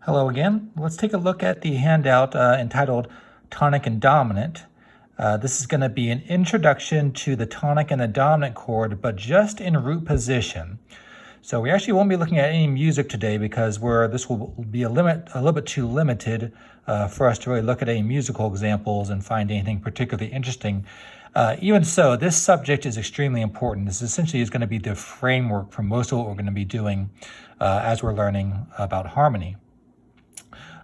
Hello again. Let's take a look at the handout entitled Tonic and Dominant. This is going to be an introduction to the tonic and the dominant chord, but just in root position. So we actually won't be looking at any music today because this will be a little bit too limited for us to really look at any musical examples and find anything particularly interesting. Even so, this subject is extremely important. This essentially is going to be the framework for most of what we're going to be doing as we're learning about harmony.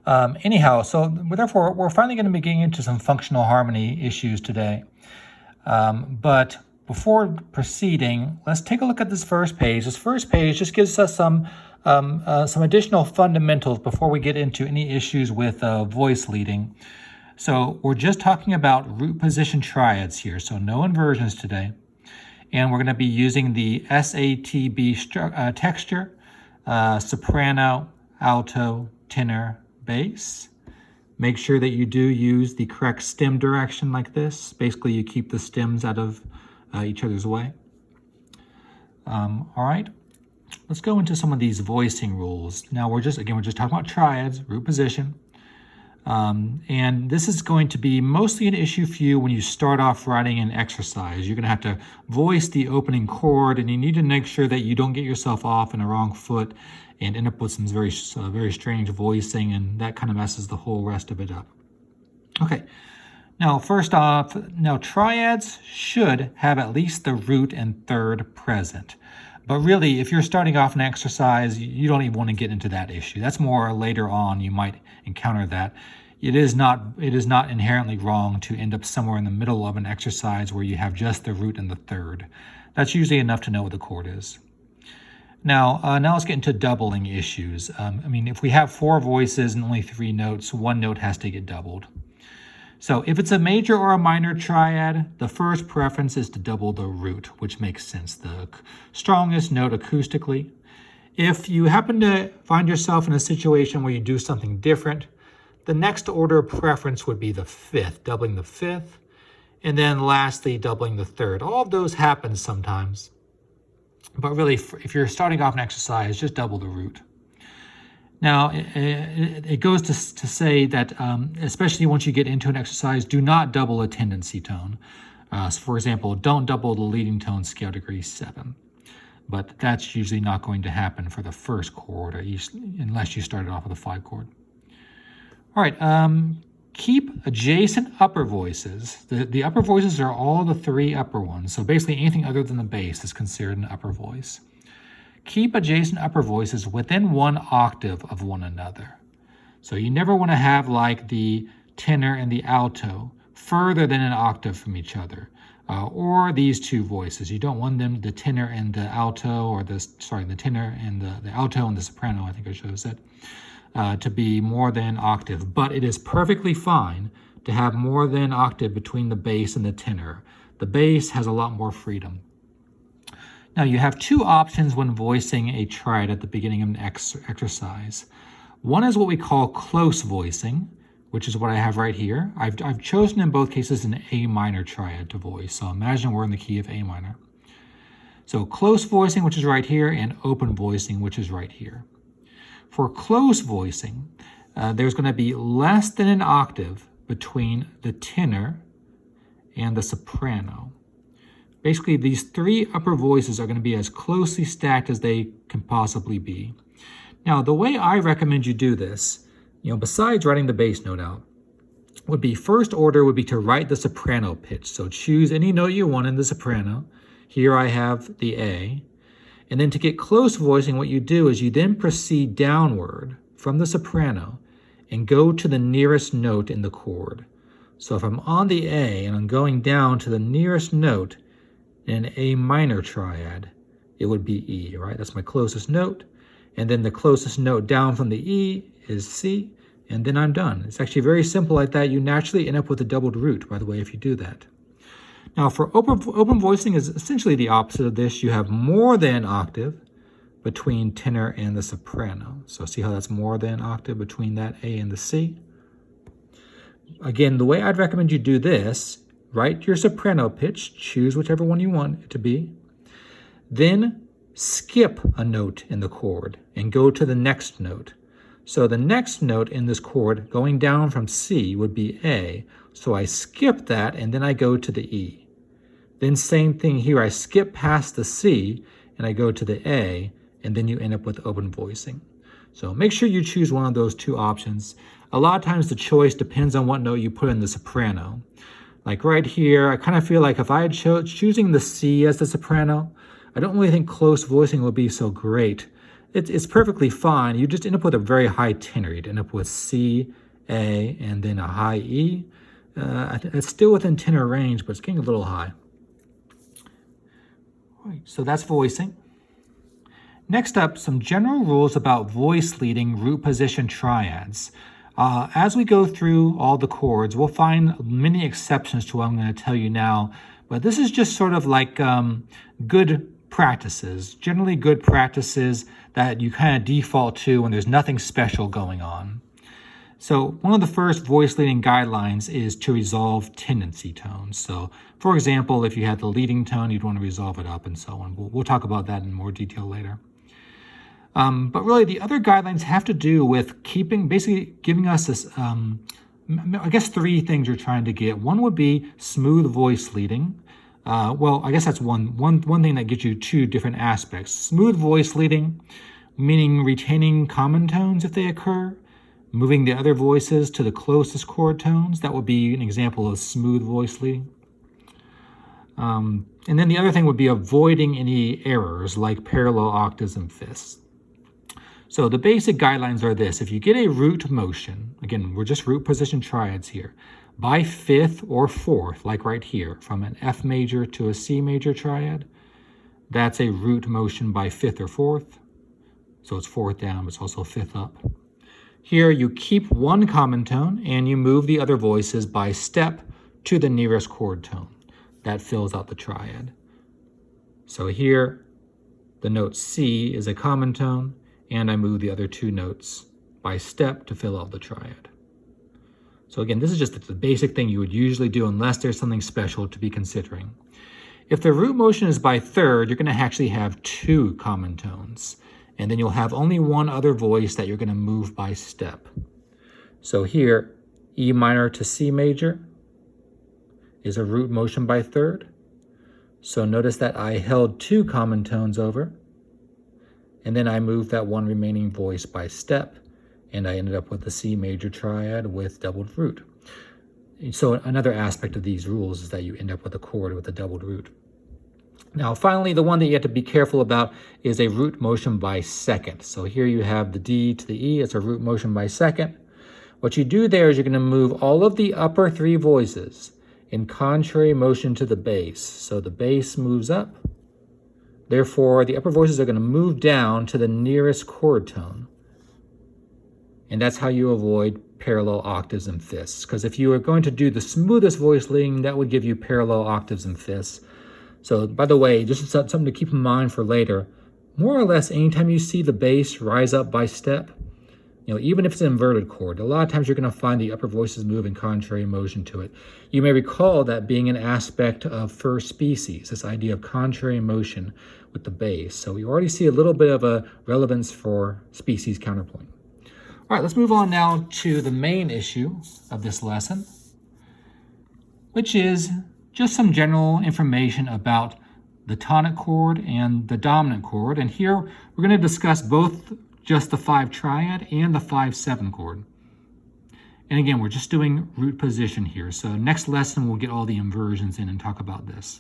Therefore, we're finally going to be getting into some functional harmony issues today. But before proceeding, let's take a look at this first page. This first page just gives us some additional fundamentals before we get into any issues with voice leading. So we're just talking about root position triads here, so no inversions today. And we're going to be using the SATB texture, soprano, alto, tenor, bass. Make sure that you do use the correct stem direction like this. Basically, you keep the stems out of each other's way. All right, let's go into some of these voicing rules. Now we're just talking about triads, root position. And this is going to be mostly an issue for you when you start off writing an exercise. You're going to have to voice the opening chord, and you need to make sure that you don't get yourself off in a wrong foot and end up with some very strange voicing, and that kind of messes the whole rest of it up. Okay, now first off, triads should have at least the root and third present. But really, if you're starting off an exercise, you don't even want to get into that issue. That's more later on you might encounter that. It is not inherently wrong to end up somewhere in the middle of an exercise where you have just the root and the third. That's usually enough to know what the chord is. Now let's get into doubling issues. If we have 4 voices and only 3 notes, 1 note has to get doubled. So if it's a major or a minor triad, the first preference is to double the root, which makes sense, the strongest note acoustically. If you happen to find yourself in a situation where you do something different, the next order of preference would be the 5th, doubling the 5th, and then lastly, doubling the 3rd. All of those happen sometimes, but really, if you're starting off an exercise, just double the root. Now, it goes to say that, especially once you get into an exercise, do not double a tendency tone. So for example, don't double the leading tone scale degree 7. But that's usually not going to happen for the first chord, unless you started off with a 5 chord. All right, keep adjacent upper voices. The upper voices are all the 3 upper ones. So basically anything other than the bass is considered an upper voice. Keep adjacent upper voices within 1 octave of one another. So you never want to have like the tenor and the alto further than an octave from each other. Or these 2 voices. You don't want them, the tenor and the alto, or the tenor and the alto and the soprano, I think I should have said, to be more than octave. But it is perfectly fine to have more than an octave between the bass and the tenor. The bass has a lot more freedom. Now you have 2 options when voicing a triad at the beginning of an exercise. One is what we call close voicing, which is what I have right here. I've chosen in both cases an A minor triad to voice. So imagine we're in the key of A minor. So close voicing, which is right here, and open voicing, which is right here. For close voicing, there's going to be less than an octave between the tenor and the soprano. Basically, these 3 upper voices are going to be as closely stacked as they can possibly be. Now, the way I recommend you do this, besides writing the bass note out, would be first order would be to write the soprano pitch. So choose any note you want in the soprano. Here I have the A. And then to get close voicing, what you do is you then proceed downward from the soprano and go to the nearest note in the chord. So if I'm on the A and I'm going down to the nearest note in an A minor triad, it would be E, right? That's my closest note. And then the closest note down from the E is C, and then I'm done. It's actually very simple like that. You naturally end up with a doubled root, by the way, if you do that. Now for open voicing is essentially the opposite of this. You have more than an octave between tenor and the soprano. So see how that's more than an octave between that A and the C? Again, the way I'd recommend you do this, write your soprano pitch, choose whichever one you want it to be, then skip a note in the chord and go to the next note. So the next note in this chord going down from C would be A. So I skip that and then I go to the E. Then same thing here, I skip past the C and I go to the A, and then you end up with open voicing. So make sure you choose one of those two options. A lot of times the choice depends on what note you put in the soprano. Like right here, I kind of feel like if I had choosing the C as the soprano, I don't really think close voicing would be so great. It's perfectly fine. You just end up with a very high tenor. You'd end up with C, A, and then a high E. It's still within tenor range, but it's getting a little high. Right, so that's voicing. Next up, some general rules about voice leading root position triads. As we go through all the chords, we'll find many exceptions to what I'm going to tell you now, but this is just sort of like good practices, generally good practices that you kind of default to when there's nothing special going on. So one of the first voice leading guidelines is to resolve tendency tones. So for example, if you had the leading tone, you'd want to resolve it up and so on. We'll talk about that in more detail later. But really the other guidelines have to do with basically giving us this, I guess three things you're trying to get. One would be smooth voice leading. Well, I guess that's one thing that gives you two different aspects. Smooth voice leading, meaning retaining common tones if they occur, moving the other voices to the closest chord tones. That would be an example of smooth voice leading. And then the other thing would be avoiding any errors like parallel octaves and fifths. So the basic guidelines are this. If you get a root motion, again, we're just root position triads here, by fifth or fourth, like right here, from an F major to a C major triad, that's a root motion by fifth or fourth. So it's fourth down, but it's also fifth up. Here you keep one common tone and you move the other voices by step to the nearest chord tone. That fills out the triad. So here, the note C is a common tone, and I move the other two notes by step to fill out the triad. So again, this is just the basic thing you would usually do unless there's something special to be considering. If the root motion is by third, you're going to actually have two common tones, and then you'll have only one other voice that you're going to move by step. So here, E minor to C major is a root motion by third. So notice that I held two common tones over, and then I moved that one remaining voice by step, and I ended up with the C major triad with doubled root. So another aspect of these rules is that you end up with a chord with a doubled root. Now finally, the one that you have to be careful about is a root motion by second. So here you have the D to the E, it's a root motion by second. What you do there is you're going to move all of the upper three voices in contrary motion to the bass. So the bass moves up. Therefore, the upper voices are going to move down to the nearest chord tone. And that's how you avoid parallel octaves and fifths. Because if you were going to do the smoothest voice leading, that would give you parallel octaves and fifths. So, by the way, just something to keep in mind for later, more or less anytime you see the bass rise up by step, even if it's an inverted chord, a lot of times you're going to find the upper voices move in contrary motion to it. You may recall that being an aspect of first species, this idea of contrary motion with the bass. So you already see a little bit of a relevance for species counterpoint. All right, let's move on now to the main issue of this lesson, which is just some general information about the tonic chord and the dominant chord. And here we're going to discuss both just the 5 triad and the 5/7 chord. And again, we're just doing root position here. So next lesson, we'll get all the inversions in and talk about this.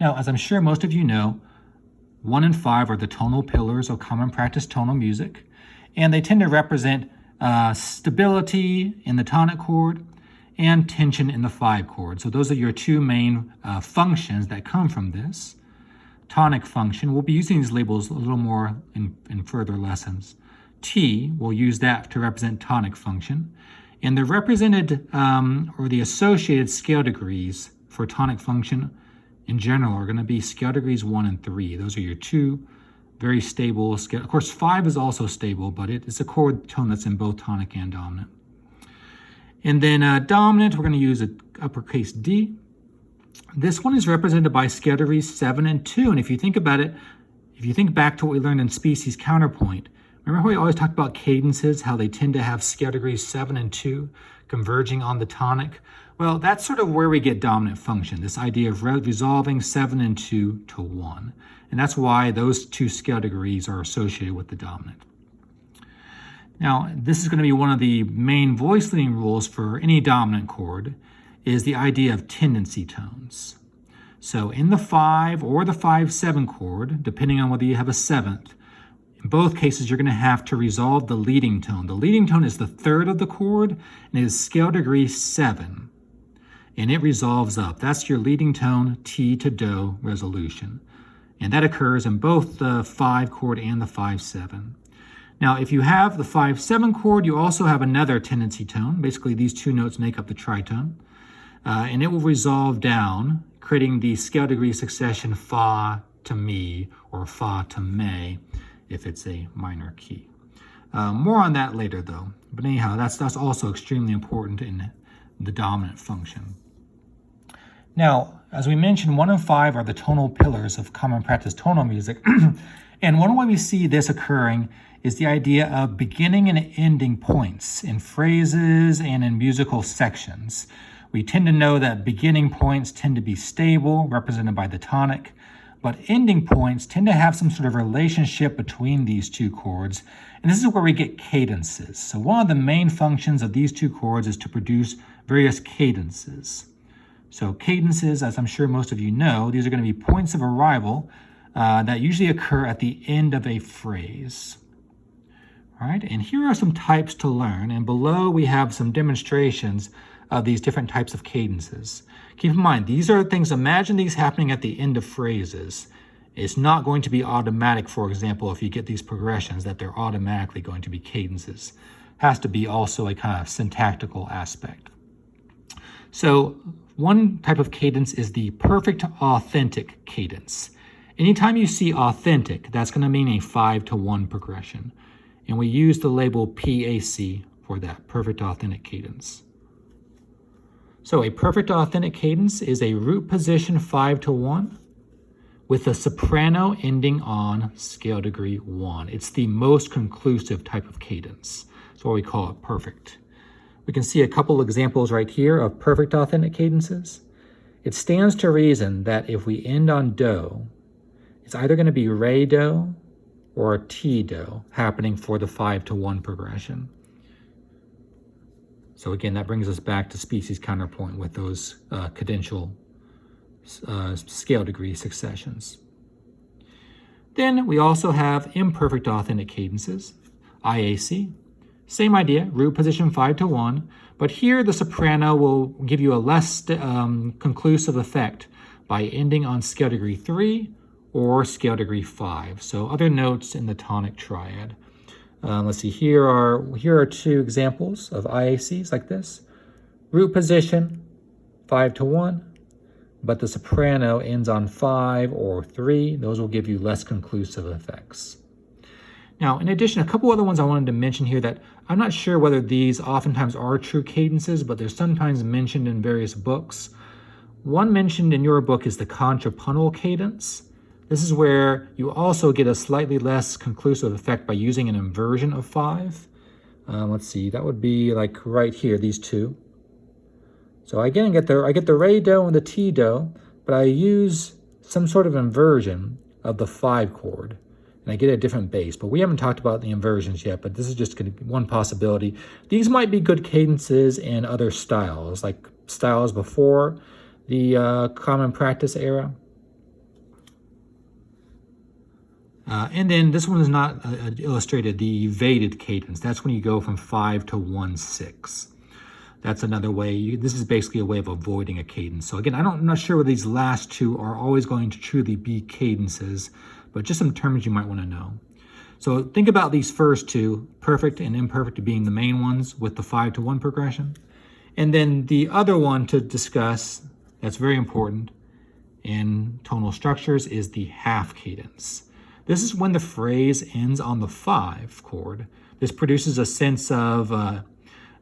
Now, as I'm sure most of you know, 1 and 5 are the tonal pillars of common practice tonal music, and they tend to represent stability in the tonic chord and tension in the 5 chord. So those are your two main functions that come from this. Tonic function, we'll be using these labels a little more in further lessons. T, we'll use that to represent tonic function. And the represented or the associated scale degrees for tonic function in general are going to be scale degrees 1 and 3. Those are your two very stable scale. Of course, 5 is also stable, but it's a chord tone that's in both tonic and dominant. And then dominant, we're going to use an uppercase D. This one is represented by scale degrees 7 and 2. And if you think about it, if you think back to what we learned in species counterpoint, Remember how we always talked about cadences, how they tend to have scale degrees 7 and 2 converging on the tonic? Well, that's sort of where we get dominant function, this idea of resolving 7 and 2 to 1. And that's why those two scale degrees are associated with the dominant. Now, this is going to be one of the main voice leading rules for any dominant chord, is the idea of tendency tones. So in the 5 or the 5-7 chord, depending on whether you have a 7th, in both cases you're going to have to resolve the leading tone. The leading tone is the third of the chord, and it is scale degree 7. And it resolves up. That's your leading tone, T to Do resolution. And that occurs in both the 5 chord and the 5-7. Now, if you have the 5-7 chord, you also have another tendency tone. Basically, these two notes make up the tritone. And it will resolve down, creating the scale degree succession Fa to Mi or Fa to Me if it's a minor key. More on that later, though. But anyhow, that's also extremely important in the dominant function. Now, as we mentioned, 1 and 5 are the tonal pillars of common practice tonal music. And one way we see this occurring is the idea of beginning and ending points in phrases and in musical sections. We tend to know that beginning points tend to be stable, represented by the tonic, but ending points tend to have some sort of relationship between these two chords, and this is where we get cadences. So one of the main functions of these two chords is to produce various cadences. So cadences, as I'm sure most of you know, these are going to be points of arrival that usually occur at the end of a phrase. All right, and here are some types to learn, and below we have some demonstrations of these different types of cadences. Keep in mind, these are things, imagine these happening at the end of phrases. It's not going to be automatic, for example, if you get these progressions, that they're automatically going to be cadences. Has to be also a kind of syntactical aspect. So one type of cadence is the perfect authentic cadence. Anytime you see authentic, that's going to mean a 5-to-1 progression. And we use the label PAC for that, perfect authentic cadence. So a perfect authentic cadence is a root position 5-to-1 with a soprano ending on scale degree 1. It's the most conclusive type of cadence. That's why we call it perfect. We can see a couple examples right here of perfect authentic cadences. It stands to reason that if we end on Do, it's either going to be Re Do or Ti Do happening for the 5-to-1 progression. So again, that brings us back to species counterpoint with those cadential scale degree successions. Then we also have imperfect authentic cadences, IAC. Same idea, root position 5-to-1, but here the soprano will give you a less conclusive effect by ending on scale degree 3 or scale degree 5. So other notes in the tonic triad. Let's see, here are two examples of IACs like this. Root position 5-to-1, but the soprano ends on 5 or 3. Those will give you less conclusive effects. Now, in addition, a couple other ones I wanted to mention here that I'm not sure whether these oftentimes are true cadences, but they're sometimes mentioned in various books. One mentioned in your book is the contrapuntal cadence. This is where you also get a slightly less conclusive effect by using an inversion of 5. Let's see, that would be like right here, these two. So again, I get the Re Do and the Ti Do, but I use some sort of inversion of the 5 chord, and I get a different bass. But we haven't talked about the inversions yet, but this is just going to be one possibility. These might be good cadences in other styles, like styles before the common practice era. And then this one is not illustrated, the evaded cadence. That's when you go from 5 to 1/6. That's another way. This is basically a way of avoiding a cadence. So again, I'm not sure whether these last two are always going to truly be cadences, but just some terms you might want to know. So think about these first two, perfect and imperfect, being the main ones with the 5-to-1 progression. And then the other one to discuss, that's very important in tonal structures, is the half cadence. This is when the phrase ends on the 5 chord. This produces a sense of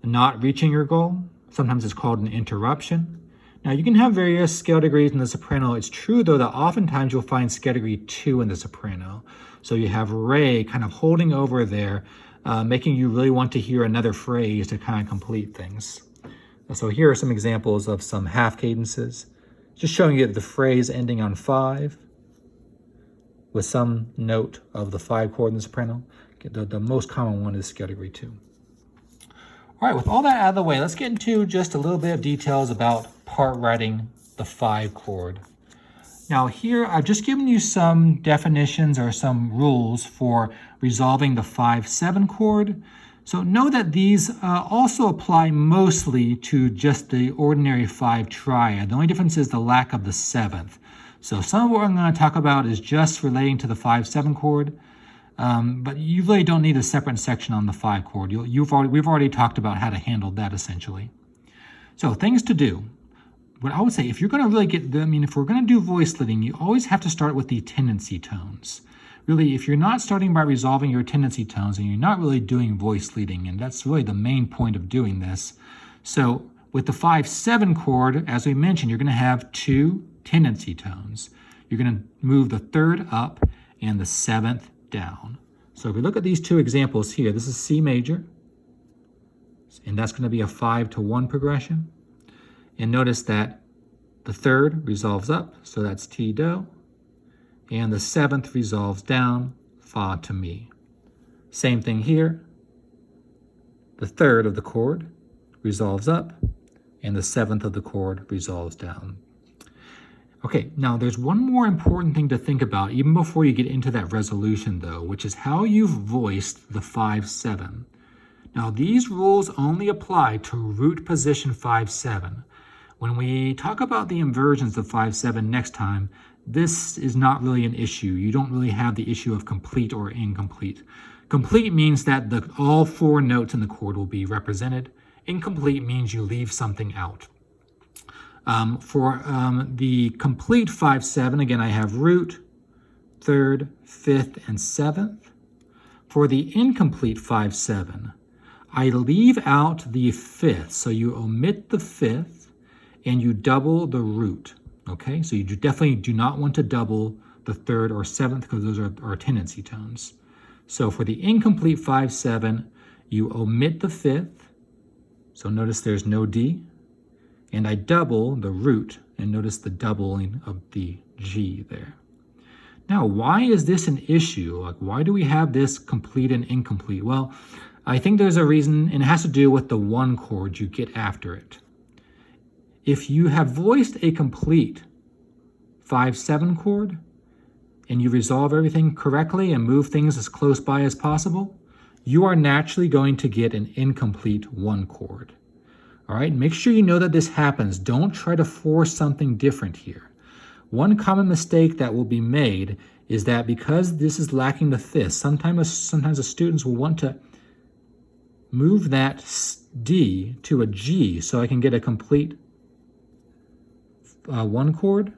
not reaching your goal. Sometimes it's called an interruption. Now you can have various scale degrees in the soprano. It's true though that oftentimes you'll find scale degree 2 in the soprano. So you have re kind of holding over there, making you really want to hear another phrase to kind of complete things. So here are some examples of some half cadences, just showing you the phrase ending on 5 with some note of the 5 chord in the soprano. The most common one is scale degree 2. All right, with all that out of the way, let's get into just a little bit of details about part writing the 5 chord. Now here, I've just given you some definitions or some rules for resolving the 5-7 chord. So know that these also apply mostly to just the ordinary 5 triad. The only difference is the lack of the 7th. So some of what I'm going to talk about is just relating to the 5-7 chord, but you really don't need a separate section on the 5 chord. We've already talked about how to handle that essentially. So things to do. What I would say, if you're going to really if we're going to do voice leading, you always have to start with the tendency tones. Really, if you're not starting by resolving your tendency tones, then you're not really doing voice leading, and that's really the main point of doing this. So with the 5-7 chord, as we mentioned, you're going to have 2 tendency tones. You're going to move the 3rd up and the 7th down. So if we look at these 2 examples here, this is C major, and that's going to be a 5-1 progression. And notice that the 3rd resolves up, so that's T do, and the 7th resolves down, Fa to Mi. Same thing here. The 3rd of the chord resolves up, and the 7th of the chord resolves down. Okay, now there's one more important thing to think about even before you get into that resolution though, which is how you've voiced the 5-7. Now these rules only apply to root position 5-7. When we talk about the inversions of 5-7 next time, this is not really an issue. You don't really have the issue of complete or incomplete. Complete means that all 4 notes in the chord will be represented. Incomplete means you leave something out. For the complete 5-7, again, I have root, 3rd, 5th, and 7th. For the incomplete 5-7, I leave out the 5th. So you omit the 5th and you double the root. Okay, so you definitely do not want to double the 3rd or 7th because those are tendency tones. So for the incomplete 5-7, you omit the 5th. So notice there's no D. And I double the root, and notice the doubling of the G there. Now, why is this an issue? Like, why do we have this complete and incomplete? Well, I think there's a reason, and it has to do with the 1 chord you get after it. If you have voiced a complete 5-7 chord, and you resolve everything correctly and move things as close by as possible, you are naturally going to get an incomplete 1 chord. All right, make sure you know that this happens. Don't try to force something different here. One common mistake that will be made is that because this is lacking the 5th, sometimes the students will want to move that D to a G so I can get a complete 1 chord.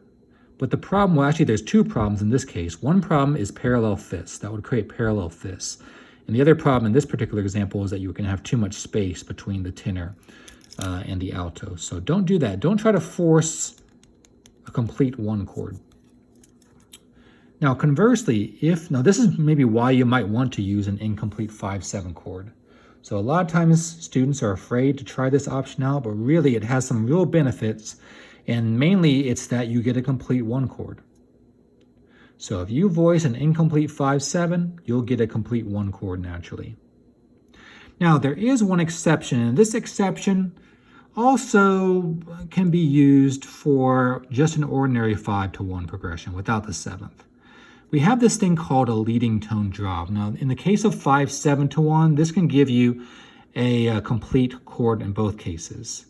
But the problem, well, actually there's 2 problems in this case. One problem is parallel 5ths. That would create parallel 5ths. And the other problem in this particular example is that you can have too much space between the tenor and the alto. So don't do that. Don't try to force a complete 1 chord. Now conversely, now this is maybe why you might want to use an incomplete 5-7 chord. So a lot of times students are afraid to try this option out, but really it has some real benefits, and mainly it's that you get a complete 1 chord. So if you voice an incomplete 5-7, you'll get a complete 1 chord naturally. Now there is one exception, and this exception also can be used for just an ordinary 5-1 progression without the 7th. We have this thing called a leading tone drop. Now in the case of 5-7-1, this can give you a complete chord in both cases.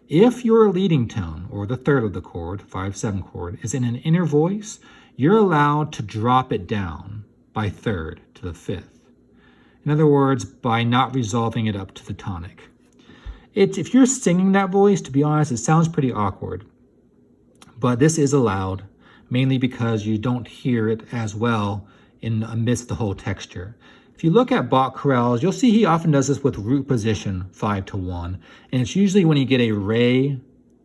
If your leading tone, or the 3rd of the chord, 5-7 chord, is in an inner voice, you're allowed to drop it down by 3rd to the 5th. In other words, by not resolving it up to the tonic. If you're singing that voice, to be honest, it sounds pretty awkward. But this is allowed, mainly because you don't hear it as well amidst the whole texture. If you look at Bach chorales, you'll see he often does this with root position 5-1. And it's usually when you get a re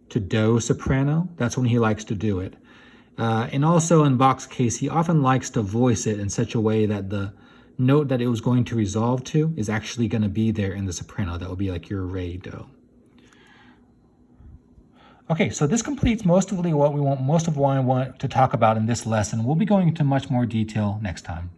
to do soprano, that's when he likes to do it. And also in Bach's case, he often likes to voice it in such a way that the note that it was going to resolve to is actually going to be there in the soprano. That would be like your re do. Okay, so this completes most of what I want to talk about in this lesson. We'll be going into much more detail next time.